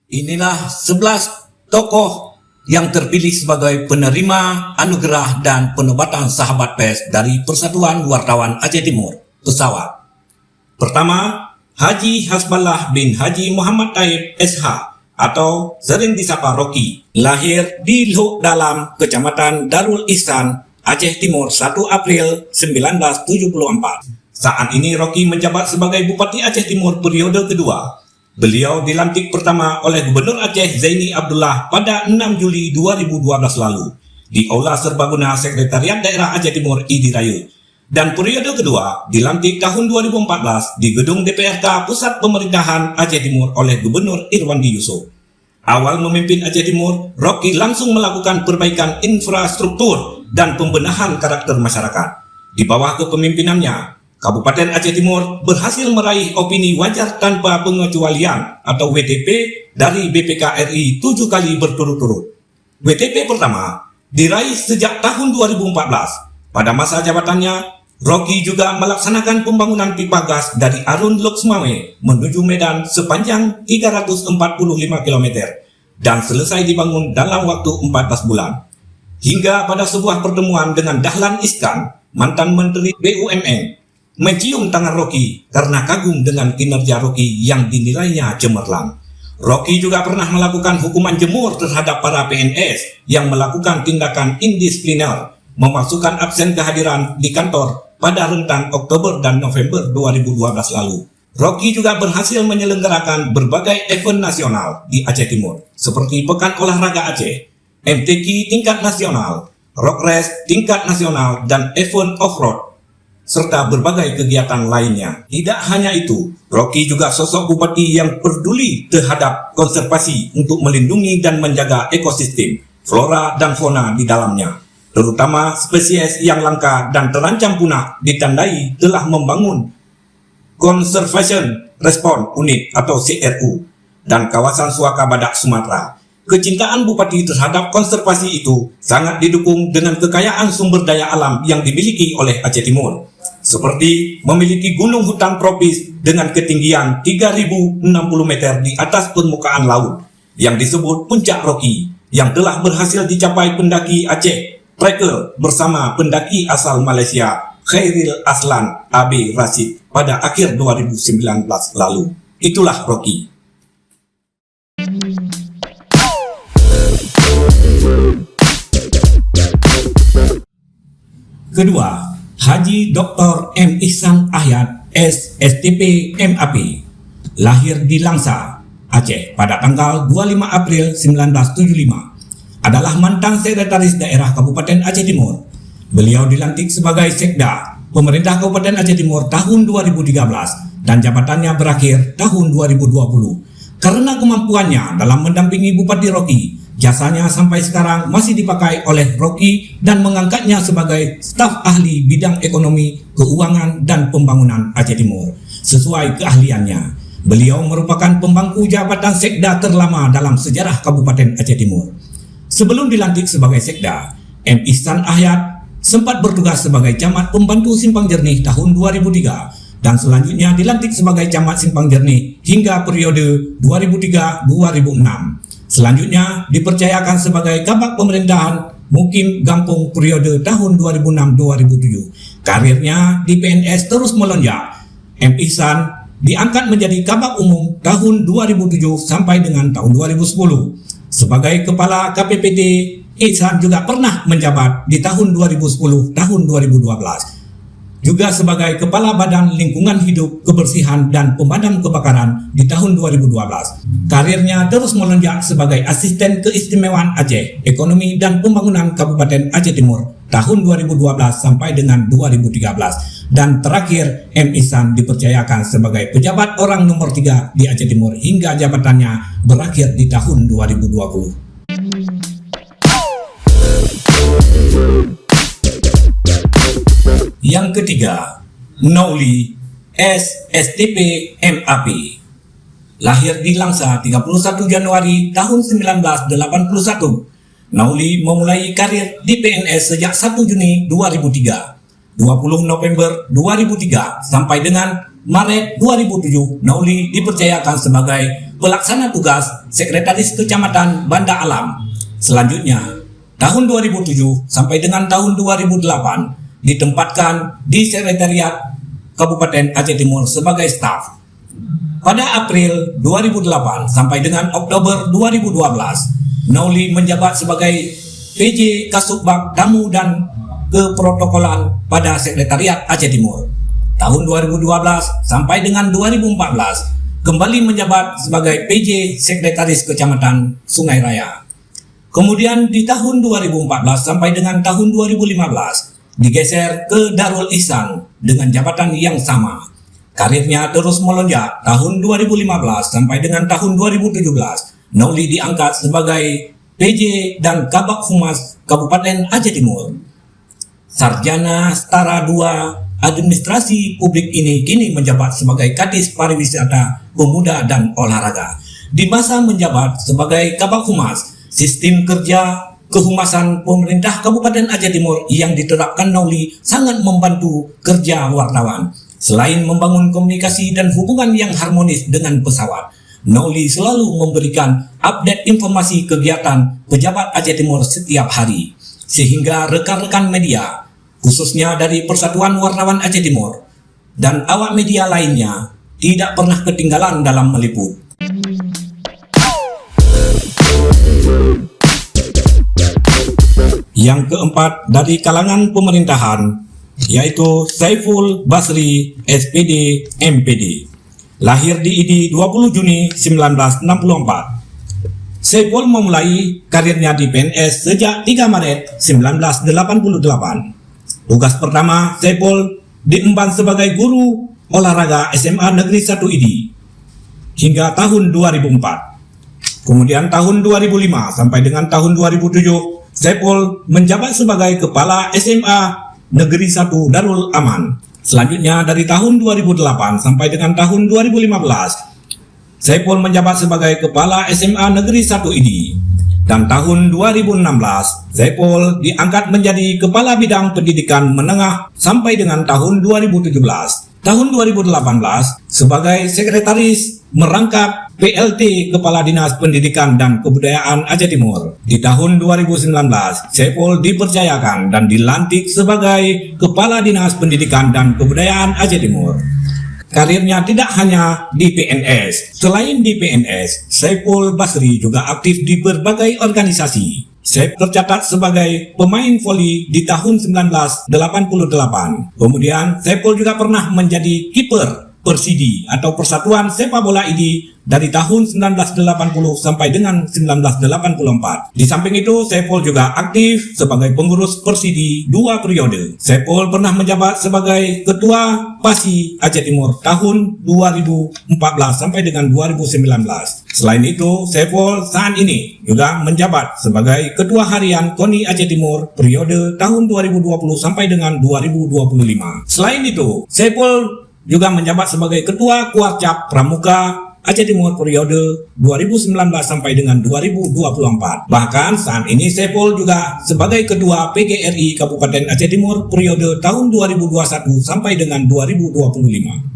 Inilah 11 tokoh yang terpilih sebagai penerima anugerah dan penobatan sahabat pers dari Persatuan Wartawan Aceh Timur, Pesawat. Pertama, Haji Hasballah bin Haji Muhammad Taib SH atau sering disapa Rocky, lahir di Lhok Dalam, Kecamatan Darul Ihsan, Aceh Timur 1 April 1974. Saat ini Rocky menjabat sebagai Bupati Aceh Timur periode kedua. Beliau dilantik pertama oleh Gubernur Aceh Zaini Abdullah pada 6 Juli 2012 lalu di Aula Serbaguna Sekretariat Daerah Aceh Timur Idiraya. Dan periode kedua dilantik tahun 2014 di Gedung DPRK Pusat Pemerintahan Aceh Timur oleh Gubernur Irwandi Yusof. Awal memimpin Aceh Timur, Rocky langsung melakukan perbaikan infrastruktur dan pembenahan karakter masyarakat. Di bawah kepemimpinannya, Kabupaten Aceh Timur berhasil meraih opini wajar tanpa pengecualian atau WTP dari BPK RI 7 kali berturut-turut. WTP pertama diraih sejak tahun 2014. Pada masa jabatannya, Rocky juga melaksanakan pembangunan pipa gas dari Arun Lok Sumawe menuju Medan sepanjang 345 km dan selesai dibangun dalam waktu 14 bulan. Hingga pada sebuah pertemuan dengan Dahlan Iskan, mantan Menteri BUMN, mencium tangan Rocky karena kagum dengan kinerja Rocky yang dinilainya cemerlang. Rocky juga pernah melakukan hukuman jemur terhadap para PNS yang melakukan tindakan indisipliner, memasukkan absen kehadiran di kantor pada rentan Oktober dan November 2012 lalu. Rocky juga berhasil menyelenggarakan berbagai event nasional di Aceh Timur, seperti Pekan Olahraga Aceh, MTQ tingkat nasional, Rock Race tingkat nasional, dan event off-road, serta berbagai kegiatan lainnya. Tidak hanya itu, Rocky juga sosok bupati yang peduli terhadap konservasi untuk melindungi dan menjaga ekosistem, flora dan fauna di dalamnya, terutama spesies yang langka dan terancam punah ditandai telah membangun Conservation Response Unit atau CRU dan kawasan Suaka Badak Sumatera. Kecintaan bupati terhadap konservasi itu sangat didukung dengan kekayaan sumber daya alam yang dimiliki oleh Aceh Timur, seperti memiliki gunung hutan tropis dengan ketinggian 3060 meter di atas permukaan laut yang disebut Puncak Rocky, yang telah berhasil dicapai pendaki Aceh Trekker bersama pendaki asal Malaysia Khairil Aslan AB Rashid pada akhir 2019 lalu. Itulah Rocky. Kedua, Haji Dr. M. Ihsan Ahyad SSTP MAP, lahir di Langsa, Aceh pada tanggal 25 April 1975, adalah mantan Sekretaris Daerah Kabupaten Aceh Timur. Beliau dilantik sebagai Sekda Pemerintah Kabupaten Aceh Timur tahun 2013 dan jabatannya berakhir tahun 2020. Karena kemampuannya dalam mendampingi Bupati Rocky, jasanya sampai sekarang masih dipakai oleh Rocky dan mengangkatnya sebagai staf ahli bidang ekonomi, keuangan, dan pembangunan Aceh Timur. Sesuai keahliannya, beliau merupakan pemangku jabatan Sekda terlama dalam sejarah Kabupaten Aceh Timur. Sebelum dilantik sebagai Sekda, M. Ihsan Ahyad sempat bertugas sebagai Camat Pembantu Simpang Jernih tahun 2003 dan selanjutnya dilantik sebagai Camat Simpang Jernih hingga periode 2003-2006. Selanjutnya dipercayakan sebagai Kabak Pemerintahan Mukim Gampung periode tahun 2006-2007. Karirnya di PNS terus melonjak. M. Ihsan diangkat menjadi Kabak Umum tahun 2007 sampai dengan tahun 2010. Sebagai Kepala KPPT, Ihsan juga pernah menjabat di tahun 2010 tahun 2012. Juga sebagai Kepala Badan Lingkungan Hidup, Kebersihan, dan Pemadam Kebakaran di tahun 2012. Karirnya terus melonjak sebagai Asisten Keistimewaan Aceh, Ekonomi dan Pembangunan Kabupaten Aceh Timur tahun 2012 sampai dengan 2013. Dan terakhir, M. Ihsan dipercayakan sebagai pejabat orang nomor 3 di Aceh Timur hingga jabatannya berakhir di tahun 2020. Yang ketiga, Nauli SSTP MAP, lahir di Langsa 31 Januari tahun 1981. Nauli memulai karir di PNS sejak 1 Juni 2003, 20 November 2003 sampai dengan Maret 2007. Nauli dipercayakan sebagai pelaksana tugas Sekretaris Kecamatan Banda Alam. Selanjutnya, tahun 2007 sampai dengan tahun 2008 ditempatkan di Sekretariat Kabupaten Aceh Timur sebagai staf. Pada April 2008 sampai dengan Oktober 2012, Nauli menjabat sebagai PJ Kasubag Tamu dan Keprotokolan pada Sekretariat Aceh Timur. Tahun 2012 sampai dengan 2014 kembali menjabat sebagai PJ Sekretaris Kecamatan Sungai Raya. Kemudian di tahun 2014 sampai dengan tahun 2015 digeser ke Darul Ihsan dengan jabatan yang sama. Karirnya terus melonjak. Tahun 2015 sampai dengan tahun 2017, Nauli diangkat sebagai PJ dan Kabak Humas Kabupaten Aceh Timur. Sarjana Setara 2 Administrasi Publik ini kini menjabat sebagai Kadis Pariwisata, Pemuda dan Olahraga. Di masa menjabat sebagai Kabak Humas, sistem kerja kehumasan pemerintah Kabupaten Aceh Timur yang diterapkan Nauli sangat membantu kerja wartawan. Selain membangun komunikasi dan hubungan yang harmonis dengan pesawat, Nauli selalu memberikan update informasi kegiatan pejabat Aceh Timur setiap hari, sehingga rekan-rekan media, khususnya dari Persatuan Wartawan Aceh Timur dan awak media lainnya, tidak pernah ketinggalan dalam meliput. Yang keempat dari kalangan pemerintahan, yaitu Saiful Basri SPD MPD. Lahir di ID 20 Juni 1964. Saiful memulai karirnya di PNS sejak 3 Maret 1988. Tugas pertama Saiful diemban sebagai guru olahraga SMA Negeri 1 ID hingga tahun 2004. Kemudian tahun 2005 sampai dengan tahun 2007 Saiful menjabat sebagai Kepala SMA Negeri 1 Darul Aman. Selanjutnya dari tahun 2008 sampai dengan tahun 2015, Saiful menjabat sebagai Kepala SMA Negeri 1 ID. Dan tahun 2016, Saiful diangkat menjadi Kepala Bidang Pendidikan Menengah sampai dengan tahun 2017. Tahun 2018 sebagai Sekretaris Merangkap PLT Kepala Dinas Pendidikan dan Kebudayaan Aceh Timur. Di tahun 2019, Saiful dipercayakan dan dilantik sebagai Kepala Dinas Pendidikan dan Kebudayaan Aceh Timur. Karirnya tidak hanya di PNS. Selain di PNS, Saiful Basri juga aktif di berbagai organisasi. Saiful tercatat sebagai pemain voli di tahun 1988. Kemudian Saiful juga pernah menjadi kiper Persidi atau Persatuan Sepak Bola ID dari tahun 1980 sampai dengan 1984. Di samping itu, Saiful juga aktif sebagai pengurus Persidi 2 periode. Saiful pernah menjabat sebagai Ketua PASI Aceh Timur tahun 2014 sampai dengan 2019. Selain itu, Saiful saat ini juga menjabat sebagai Ketua Harian KONI Aceh Timur periode tahun 2020 sampai dengan 2025. Selain itu, Saiful juga menjabat sebagai Ketua Kuarcap Pramuka Aceh Timur periode 2019 sampai dengan 2024. Bahkan saat ini Saiful juga sebagai Ketua PGRI Kabupaten Aceh Timur periode tahun 2021 sampai dengan 2025.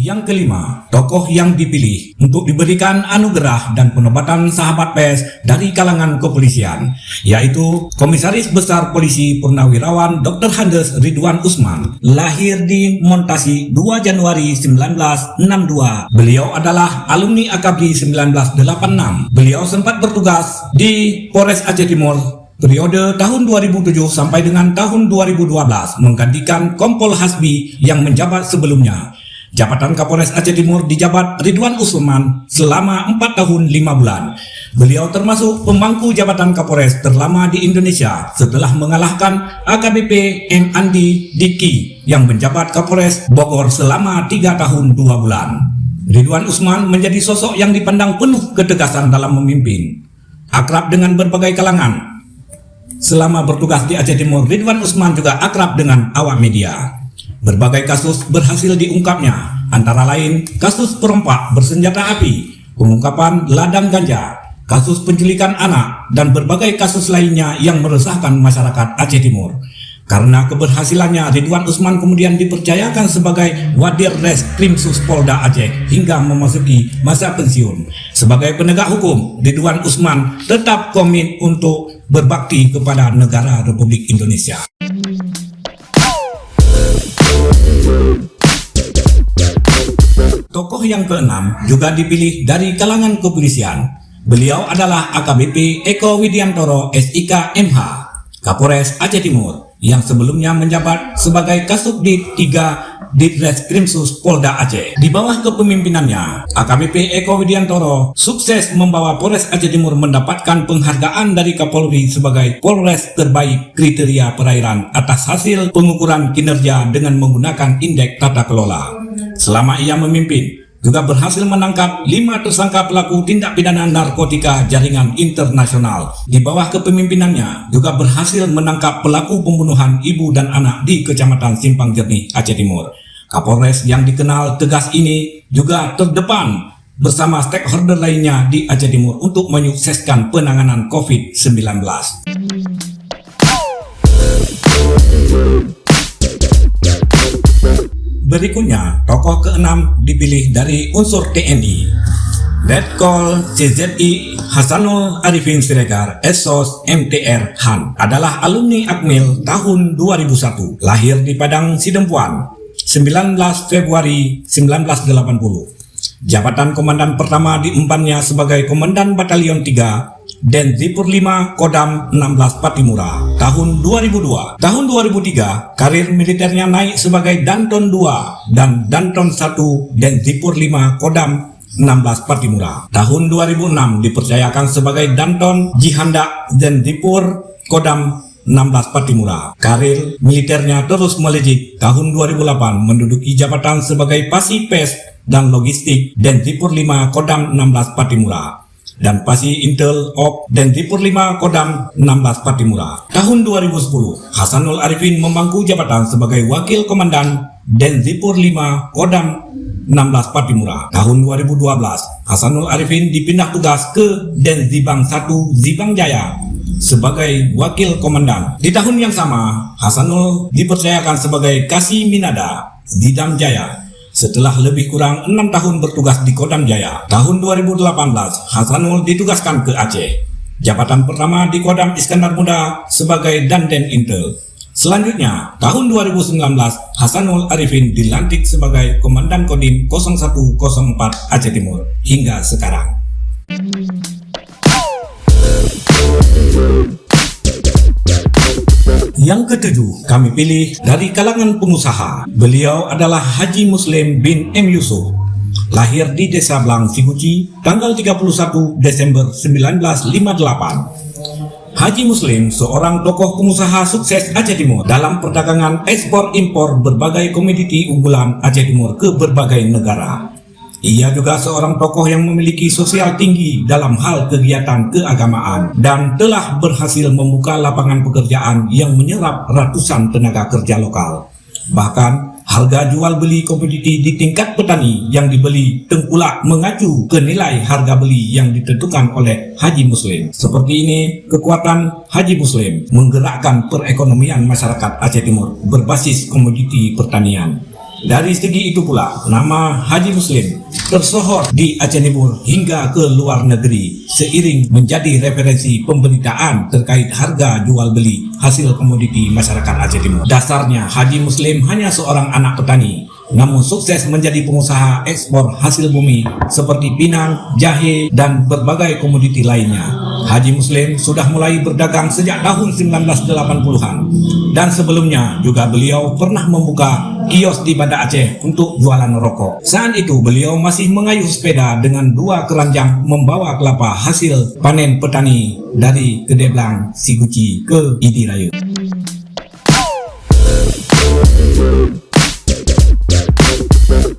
Yang kelima, tokoh yang dipilih untuk diberikan anugerah dan penobatan sahabat pers dari kalangan kepolisian, yaitu Komisaris Besar Polisi Purnawirawan Dr. Handes Ridwan Usman. Lahir di Montasi 2 Januari 1962. Beliau adalah alumni AKABRI 1986. Beliau sempat bertugas di Polres Aceh Timur periode tahun 2007 sampai dengan tahun 2012 menggantikan Kompol Hasbi yang menjabat sebelumnya. Jabatan Kapolres Aceh Timur dijabat Ridwan Usman selama 4 tahun 5 bulan. Beliau termasuk pemangku jabatan Kapolres terlama di Indonesia setelah mengalahkan AKBP M. Andi Diki yang menjabat Kapolres Bogor selama 3 tahun 2 bulan. Ridwan Usman menjadi sosok yang dipandang penuh ketegasan dalam memimpin. Akrab dengan berbagai kalangan. Selama bertugas di Aceh Timur, Ridwan Usman juga akrab dengan awak media. Berbagai kasus berhasil diungkapnya, antara lain kasus perompak bersenjata api, pengungkapan ladang ganja, kasus penculikan anak, dan berbagai kasus lainnya yang meresahkan masyarakat Aceh Timur. Karena keberhasilannya, Ridwan Usman kemudian dipercayakan sebagai Wadir Reskrimsus Polda Aceh hingga memasuki masa pensiun. Sebagai penegak hukum, Ridwan Usman tetap komit untuk berbakti kepada negara Republik Indonesia. Tokoh yang keenam juga dipilih dari kalangan kepolisian. Beliau adalah AKBP Eko Widiantoro SIK MH, Kapolres Aceh Timur, yang sebelumnya menjabat sebagai Kasubdit 3 Ditreskrimsus Polda Aceh. Di bawah kepemimpinannya, AKBP Eko Widiantoro sukses membawa Polres Aceh Timur mendapatkan penghargaan dari Kapolri sebagai Polres terbaik kriteria perairan atas hasil pengukuran kinerja dengan menggunakan indeks tata kelola. Selama ia memimpin, juga berhasil menangkap 5 tersangka pelaku tindak pidana narkotika jaringan internasional. Di bawah kepemimpinannya, juga berhasil menangkap pelaku pembunuhan ibu dan anak di Kecamatan Simpang Jernih, Aceh Timur. Kapolres yang dikenal tegas ini juga terdepan bersama stakeholder lainnya di Aceh Timur untuk menyukseskan penanganan COVID-19. Berikutnya, tokoh keenam dipilih dari unsur TNI. Letkol CZI Hasanul Arifin Siregar SOS MTR Han adalah alumni Akmil tahun 2001, lahir di Padang Sidempuan, 19 Februari 1980. Jabatan komandan pertama diembannya sebagai Komandan Batalion 3 Denzipur 5 Kodam 16 Patimura tahun 2002. Tahun 2003, karir militernya naik sebagai Danton 2 dan Danton 1 Denzipur 5 Kodam 16 Patimura. Tahun 2006 dipercayakan sebagai Danton Jihanda Denzipur Kodam 16 Patimura. Karir militernya terus melejit. Tahun 2008 menduduki jabatan sebagai Pasipes dan Logistik Denzipur 5 Kodam 16 Patimura dan Pasi Intel Op Denzipur 5 Kodam 16 Patimura. Tahun 2010, Hasanul Arifin memangku jabatan sebagai Wakil Komandan Denzipur 5 Kodam 16 Patimura. Tahun 2012, Hasanul Arifin dipindah tugas ke Denzibang 1 Zibang Jaya sebagai Wakil Komandan. Di tahun yang sama, Hasanul dipercayakan sebagai Kasih Minada Zidam Jaya setelah lebih kurang 6 tahun bertugas di Kodam Jaya. Tahun 2018, Hasanul ditugaskan ke Aceh. Jabatan pertama di Kodam Iskandar Muda sebagai Danten Intel. Selanjutnya, tahun 2019, Hasanul Arifin dilantik sebagai Komandan Kodim 0104 Aceh Timur hingga sekarang. Yang ketujuh, kami pilih dari kalangan pengusaha. Beliau adalah Haji Muslim bin M. Yusuf. Lahir di Desa Blang, Siguci, tanggal 31 Desember 1958. Haji Muslim seorang tokoh pengusaha sukses Aceh Timur dalam perdagangan ekspor impor berbagai komoditi unggulan Aceh Timur ke berbagai negara. Ia juga seorang tokoh yang memiliki sosial tinggi dalam hal kegiatan keagamaan dan telah berhasil membuka lapangan pekerjaan yang menyerap ratusan tenaga kerja lokal. Bahkan, harga jual beli komoditi di tingkat petani yang dibeli tengkulak mengacu ke nilai harga beli yang ditentukan oleh Haji Muslim. Seperti ini, kekuatan Haji Muslim menggerakkan perekonomian masyarakat Aceh Timur berbasis komoditi pertanian. Dari segi itu pula, nama Haji Muslim tersohor di Aceh Timur hingga ke luar negeri seiring menjadi referensi pemberitaan terkait harga jual beli hasil komoditi masyarakat Aceh Timur. Dasarnya Haji Muslim hanya seorang anak petani, namun sukses menjadi pengusaha ekspor hasil bumi seperti pinang, jahe, dan berbagai komoditi lainnya. Haji Muslim sudah mulai berdagang sejak tahun 1980-an dan sebelumnya juga beliau pernah membuka kios di Banda Aceh untuk jualan rokok. Saat itu beliau masih mengayuh sepeda dengan 2 keranjang membawa kelapa hasil panen petani dari Kedeblang, Siguci ke Idiraya.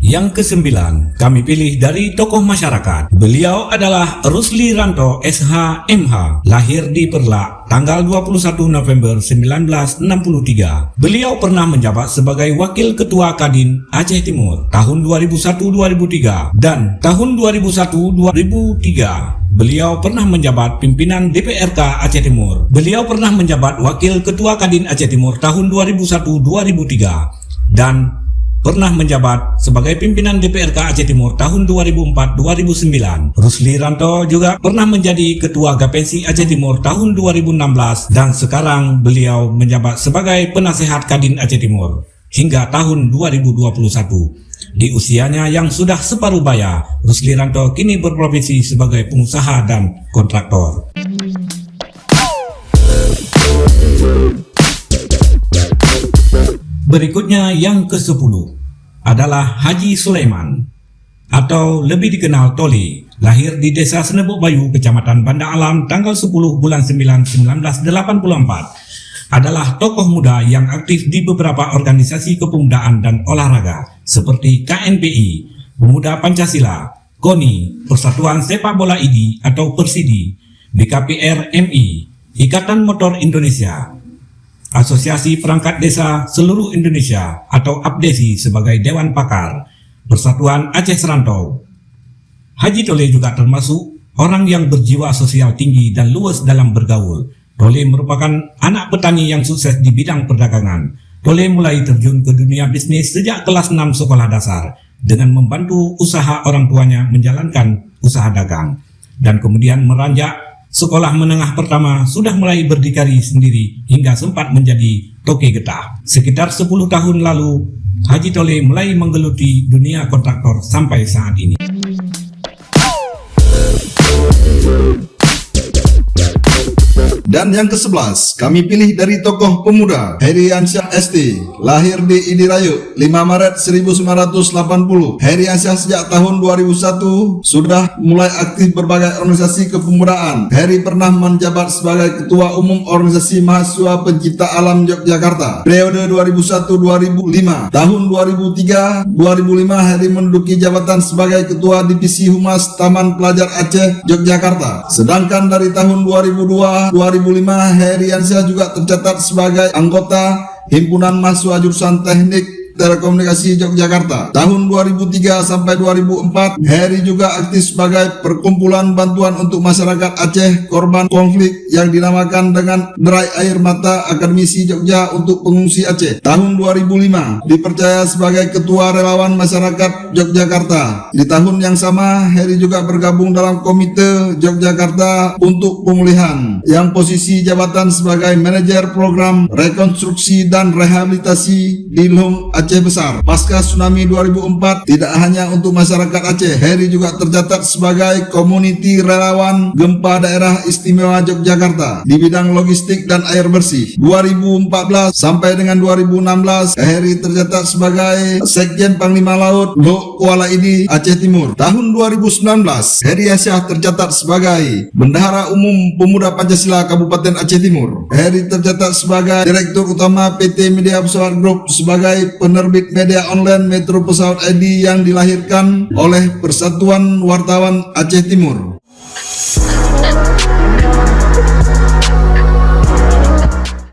Yang kesembilan, kami pilih dari tokoh masyarakat. Beliau adalah Rusli Ranto SH MH, lahir di Perlak, tanggal 21 November 1963. Beliau pernah menjabat sebagai Wakil Ketua Kadin Aceh Timur tahun 2001-2003 dan tahun 2001-2003 Beliau pernah menjabat pimpinan DPRK Aceh Timur. Beliau pernah menjabat Wakil Ketua Kadin Aceh Timur tahun 2001-2003 dan pernah menjabat sebagai pimpinan DPRK Aceh Timur tahun 2004-2009. Rusli Ranto juga pernah menjadi Ketua Gapensi Aceh Timur tahun 2016 dan sekarang beliau menjabat sebagai Penasehat Kadin Aceh Timur hingga tahun 2021. Di usianya yang sudah separuh baya, Rusli Ranto kini berprofesi sebagai pengusaha dan kontraktor. Berikutnya yang ke-10 adalah Haji Sulaiman atau lebih dikenal Toli, lahir di Desa Senebuk Bayu, Kecamatan Banda Alam tanggal 10 bulan 9 1984. Adalah tokoh muda yang aktif di beberapa organisasi kepemudaan dan olahraga seperti KNPI, Pemuda Pancasila, KONI, Persatuan Sepak Bola ID atau Persidi, BKPR MI, Ikatan Motor Indonesia, Asosiasi Perangkat Desa Seluruh Indonesia atau APDESI sebagai Dewan Pakar, Persatuan Aceh Serantau. Haji Tole juga termasuk orang yang berjiwa sosial tinggi dan luas dalam bergaul. Tole merupakan anak petani yang sukses di bidang perdagangan. Tole mulai terjun ke dunia bisnis sejak kelas 6 sekolah dasar dengan membantu usaha orang tuanya menjalankan usaha dagang. Dan kemudian meranjak sekolah menengah pertama sudah mulai berdikari sendiri hingga sempat menjadi toke getah. Sekitar 10 tahun lalu, Haji Tole mulai menggeluti dunia kontraktor sampai saat ini. Dan yang ke-11, kami pilih dari tokoh pemuda Heri Ansyah ST, lahir di Idirayu 5 Maret 1980. Heri Ansyah sejak tahun 2001 sudah mulai aktif berbagai organisasi kepemudaan. Heri pernah menjabat sebagai Ketua Umum Organisasi Mahasiswa Pencipta Alam Yogyakarta periode 2001-2005. Tahun 2003-2005 Heri menduduki jabatan sebagai Ketua Divisi Humas Taman Pelajar Aceh Yogyakarta. Sedangkan dari tahun 2002-2005 Heri Ansyah juga tercatat sebagai anggota Himpunan Mahasiswa Jurusan Teknik Telekomunikasi Yogyakarta. Tahun 2003 sampai 2004 Heri juga aktif sebagai perkumpulan bantuan untuk masyarakat Aceh korban konflik yang dinamakan dengan Derai Air Mata Akademisi Jogja untuk Pengungsi Aceh. Tahun 2005 dipercaya sebagai Ketua Relawan Masyarakat Yogyakarta. Di tahun yang sama Heri juga bergabung dalam Komite Yogyakarta untuk Pemulihan yang posisi jabatan sebagai Manajer Program Rekonstruksi dan Rehabilitasi di Lung Aceh Besar. Pasca tsunami 2004, tidak hanya untuk masyarakat Aceh, Heri juga tercatat sebagai Community Relawan Gempa Daerah Istimewa Yogyakarta di bidang logistik dan air bersih. 2014 sampai dengan 2016, Heri tercatat sebagai Sekjen Panglima Laut Lok Kuala Idi Aceh Timur. Tahun 2019, Heri Ansyah tercatat sebagai Bendahara Umum Pemuda Pancasila Kabupaten Aceh Timur. Heri tercatat sebagai Direktur Utama PT Media Pesawat Group sebagai penerbit media online Metro Pesawat ID yang dilahirkan oleh Persatuan Wartawan Aceh Timur.